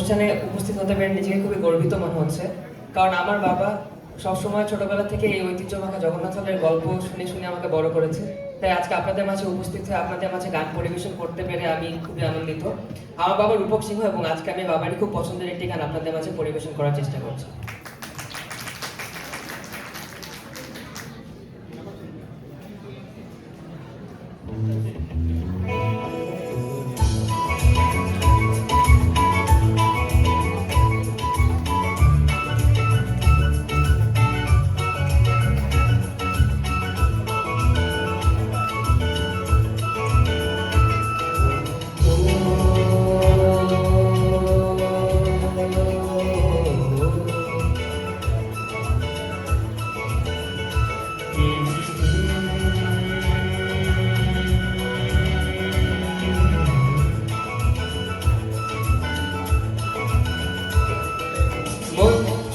অনুষ্ঠানে উপস্থিত হতে পেরে নিজেকে খুবই গর্বিত মনে হচ্ছে। কারণ আমার বাবা সবসময় ছোটবেলা থেকে এই ঐতিহ্যবাহী জগন্নাথ হলের গল্প শুনে শুনে আমাকে বড় করেছে। তাই আজকে আপনাদের মাঝে উপস্থিত হয়ে আপনাদের মাঝে গান পরিবেশন করতে পেরে আমি খুবই আনন্দিত। আমার বাবা রূপক সিংহ এবং আজকে আমি বাবারই খুব পছন্দের একটি গান আপনাদের মাঝে পরিবেশন করার চেষ্টা করছি।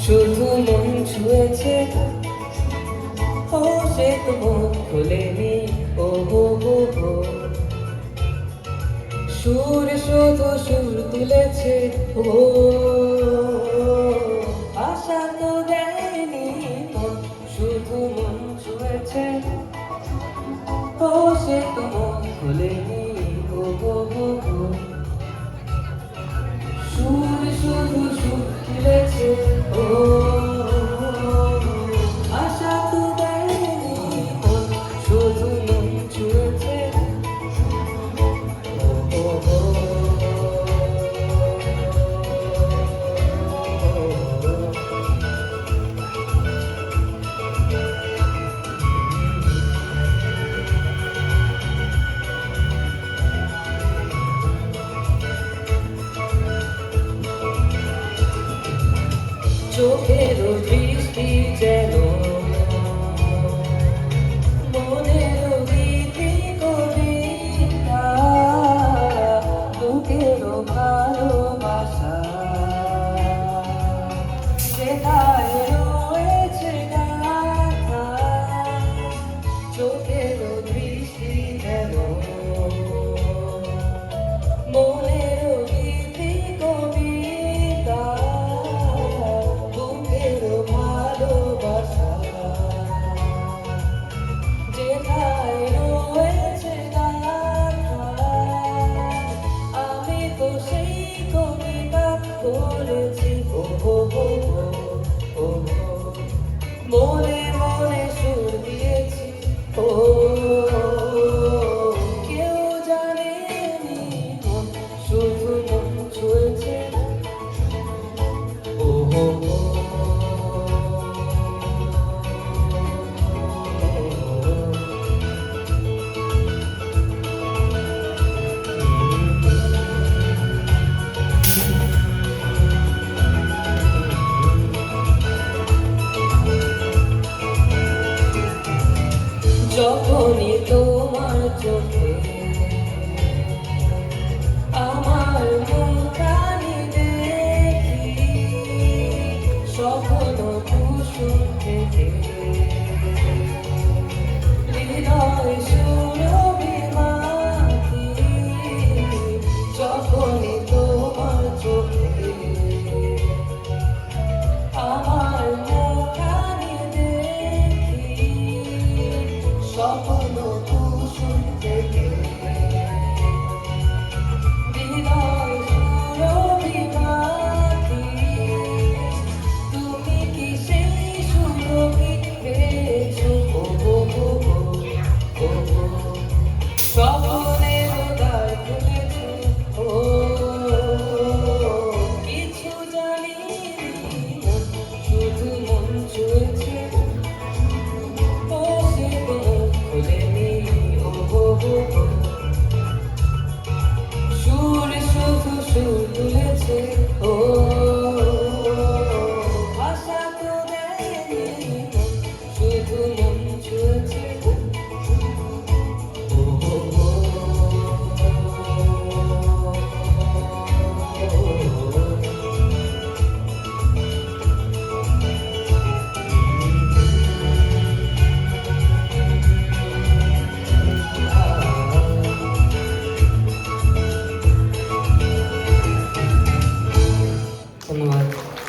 শুধু মন ছুঁয়েছে, ও সে তো মন খুলেনি, ও হো হো হো। সুর শুধু সুর তুলেছে, ও আশা তো দেয়নি মন। শুধু মন ছুঁয়েছে, ও সে তো মন খুলেনি, ও হো হো হো। সুর শুধু সুর তুলেছে, ও আশা তো দেয়নি মন। শুধু মন ছুঁয়েছে, ও ও চোখের দৃষ্টি যেন মনের গীতি কবিতা, বুকের ভালোবাসা যেথায় রয়েছে গাথা। চোখের দৃষ্টি যেন মনের গীতি কবিতা, ভালোবাসা যেথায় রয়েছে গাথা। আমি তো সেই কবিতা পড়েছি, ও হো হো ও মনে মনে সুর দিয়েছি, ও কেউ জানেনি মন। শুধু মন ছুঁয়েছে, ও হো হো। যখনই তোমার চোখে আমার মুখখানি দেখি, স্বপ্ন কুসুম থেকে হৃদয় সুরভি মাখি। যখনই তোমার চোখে আমার মুখখানি দেখি, স্বপ্ন ধন্যবাদ।